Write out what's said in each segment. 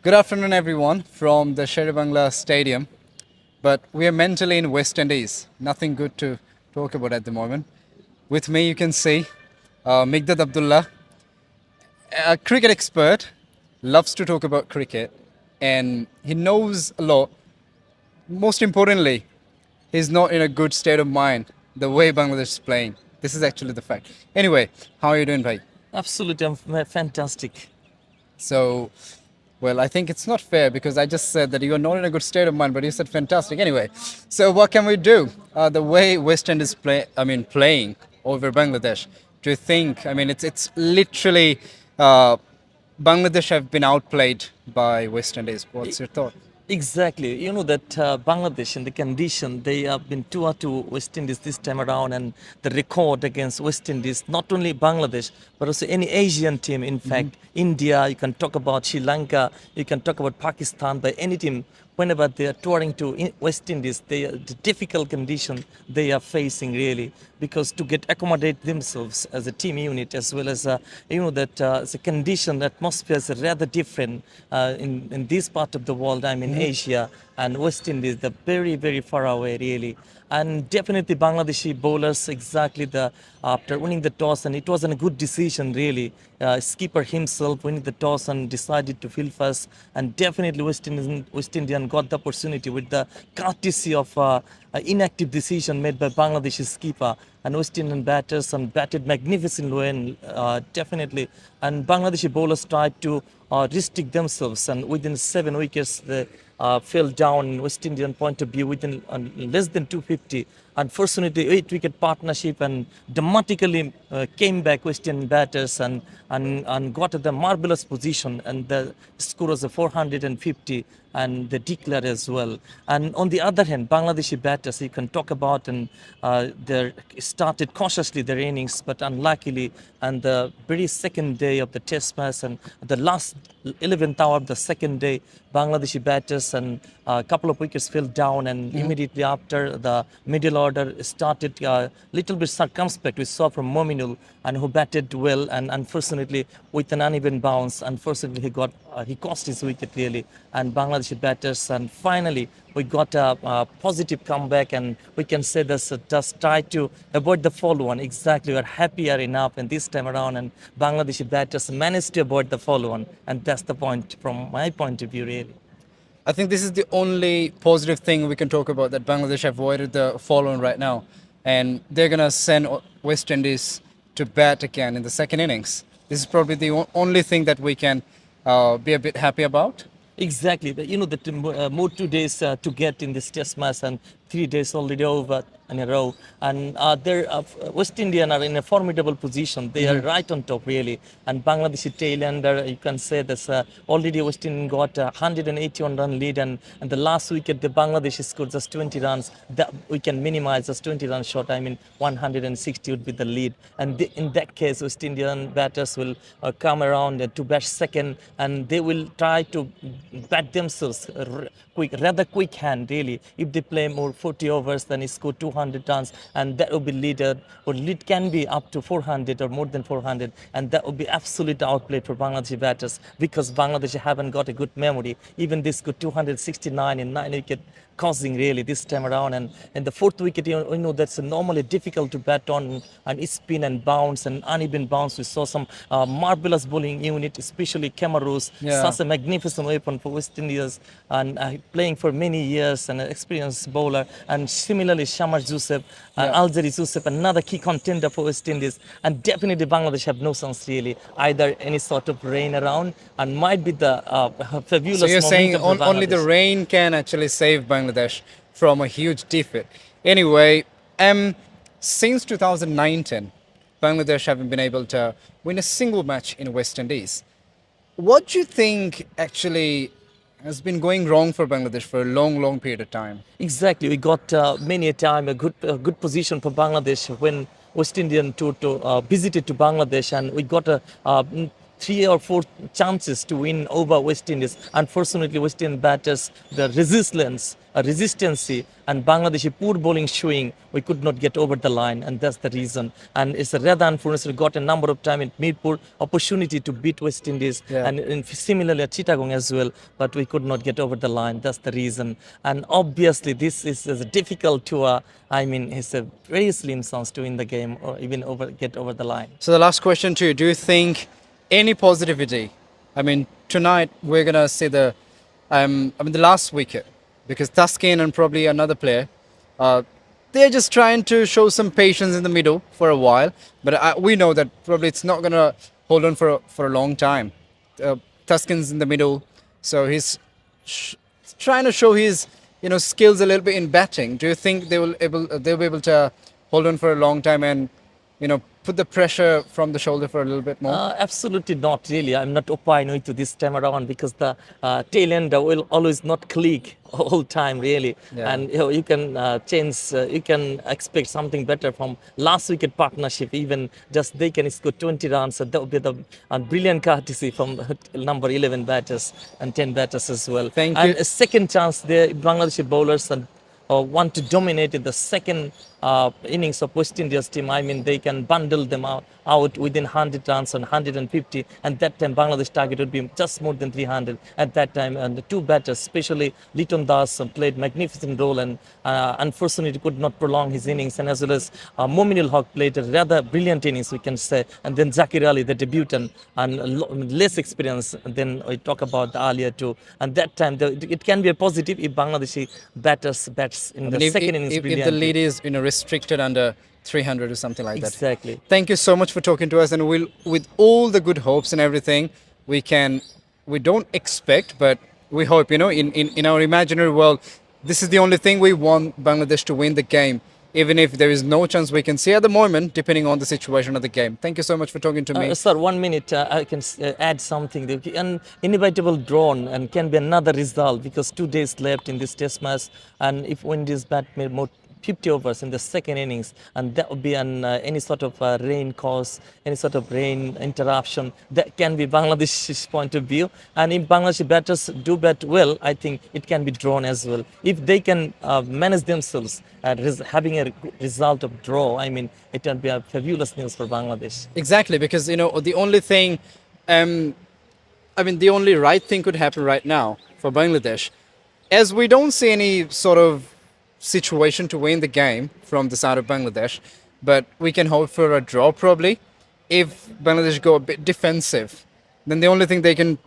Good afternoon, everyone, from the Sher-e-Bangla Stadium. But we are mentally in West Indies. Nothing good to talk about at the moment. With me, you can see Migdad Abdullah, a cricket expert, loves to talk about cricket, and he knows a lot. Most importantly, he's not in a good state of mind the way Bangladesh is playing. This is actually the fact. Anyway, how are you doing, bhai? Absolutely, fantastic. So, well, I think it's not fair because I just said that you are not in a good state of mind, but you said fantastic. Anyway, so what can we do? The way West End is playing over Bangladesh. Do you think? I mean, it's literally Bangladesh have been outplayed by West Indies. What's your thought? Exactly. You know that Bangladesh in the condition, they have been 2-2 West Indies this time around, and the record against West Indies, not only Bangladesh, but also any Asian team. In fact, India, you can talk about Sri Lanka, you can talk about Pakistan, but any team, whenever they are touring to West Indies, the difficult condition they are facing really, because to get accommodate themselves as a team unit, as well as the condition, atmosphere is rather different in this part of the world. I mean, Asia and West Indies, they're very far away really. And definitely Bangladeshi bowlers, exactly the after winning the toss, and it wasn't a good decision really. Skipper himself winning the toss and decided to field first, and definitely West Indian got the opportunity with the courtesy of inactive decision made by Bangladeshi skipper, and West Indian batters and batted magnificently and definitely, and Bangladeshi bowlers tried to restrict themselves, and within 7 wickets they fell down in West Indian point of view within less than 250. Unfortunately, 8 wicket partnership and dramatically came back West Indian batters and got the marvelous position, and the score was a 450 and they declared as well. And on the other hand, Bangladeshi batters you can talk about, and they started cautiously their innings, but unluckily, and the very second day of the test match and the last 11th hour of the second day, Bangladeshi batters and a couple of wickets fell down, and immediately after the middle order started little bit circumspect. We saw from Mominul, and who batted well, and unfortunately with an uneven bounce, unfortunately he cost his wicket really, and Bangladeshi batters, and finally we got a positive comeback, and we can say this just try to avoid the follow-on. Exactly, we're happier enough, and this time around, and Bangladeshi batters managed to avoid the follow-on, and that's the point from my point of view really. I think this is the only positive thing we can talk about, that Bangladesh avoided the follow-on right now, and they're gonna send West Indies to bat again in the second innings. This is probably the only thing that we can be a bit happy about. Exactly. You know that more 2 days to get in this test match, and 3 days already over in a row. And West Indian are in a formidable position. They are right on top really. And Bangladeshi tail-ender, you can say this already West Indian got a 181 run lead, and the last wicket the Bangladeshi scored just 20 runs. That we can minimize just 20 runs short. I mean 160 would be the lead. And in that case, West Indian batters will come around to bat second, and they will try to bat themselves rather quick hand really. If they play more 40 overs, then he score 200 runs, and that will be leader, or lead can be up to 400 or more than 400, and that would be absolute outplay for Bangladeshi batters, because Bangladesh haven't got a good memory. Even they scored 269 in 9 wicket causing really this time around, and the fourth wicket, you know that's normally difficult to bat on, and spin and bounce and uneven bounce. We saw some marvelous bowling unit, especially Camarus, Yeah. such a magnificent weapon for West Indies, and playing for many years, and an experienced bowler. And similarly Shamar Joseph, Yeah. Alzari Joseph, another key contender for West Indies, and definitely Bangladesh have no chance really, either any sort of rain around, and might be the So fabulous you're saying momentum for only the Bangladesh. rain can actually save Bangladesh from a huge defeat. Anyway, since 2019, Bangladesh haven't been able to win a single match in West Indies. What do you think actually has been going wrong for Bangladesh for a long period of time? Exactly, we got many a time a good position for Bangladesh when West Indian tour to visited to Bangladesh, and we got a 3 or 4 chances to win over West Indies. Unfortunately, West Indian batters, the resilience resistance and Bangladeshi poor bowling showing, we could not get over the line, and that's the reason. And it's a rather unfortunate. We got a number of time in Mirpur opportunity to beat West Indies, Yeah. and similarly at Chittagong as well, but we could not get over the line. That's the reason. And obviously, this is a difficult tour. I mean, it's a very slim chance to win the game or even get over the line. So the last question to you: do you think any positivity? I mean, tonight we're gonna see the last wicket, because Tuscan and probably another player, they're just trying to show some patience in the middle for a while. But we know that probably it's not gonna hold on for a long time. Tuscan's in the middle, so he's trying to show his skills a little bit in batting. Do you think they'll be able to hold on for a long time and put the pressure from the shoulder for a little bit more? Absolutely not, really. I'm not opining to this time around because the tail end will always not click all time, really. Yeah. And you can change, you can expect something better from last wicket partnership. Even just they can score 20 runs. So that would be the brilliant courtesy from number 11 batters and 10 batters as well. Thank and you. a second chance there, Bangladeshi bowlers and want to dominate in the second innings of West India's team. I mean, they can bundle them out within 100 runs and 150. And that time, Bangladesh target would be just more than 300 at that time. And the two batters, especially Liton Das, played magnificent role and unfortunately could not prolong his innings. And as well as Mominul Haq played a rather brilliant innings, we can say. And then Zakir Ali, the debutant, and less experience than we talk about the earlier two. And that time, it can be a positive if Bangladeshi batters bats in the second innings if the brilliantly. lead is restricted under 300 or something like that. Exactly. Thank you so much for talking to us, and we'll, with all the good hopes and everything, we don't expect, but we hope, in our imaginary world, this is the only thing we want Bangladesh to win the game, even if there is no chance we can see at the moment, depending on the situation of the game. Thank you so much for talking to me. Sir, 1 minute, I can add something. An inevitable drawn and can be another result because 2 days left in this test match, and if Windies bat more 50 overs in the second innings, and that would be any sort of rain cause, any sort of rain interruption, that can be Bangladesh's point of view. And if Bangladeshi batters do bat well, I think it can be drawn as well. If they can manage themselves having a result of draw, I mean, it can be a fabulous news for Bangladesh. Exactly, because the only thing, the only right thing could happen right now for Bangladesh, as we don't see any sort of situation to win the game from the side of Bangladesh, but we can hope for a draw probably. If Bangladesh go a bit defensive, then the only thing they can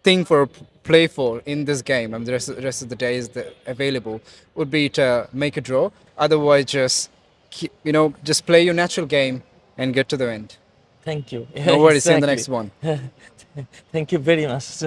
think for, play for in this game, and the rest of the days available, would be to make a draw. Otherwise, just just play your natural game and get to the end. Thank you. No worries. See you in the Exactly. next one. Thank you very much.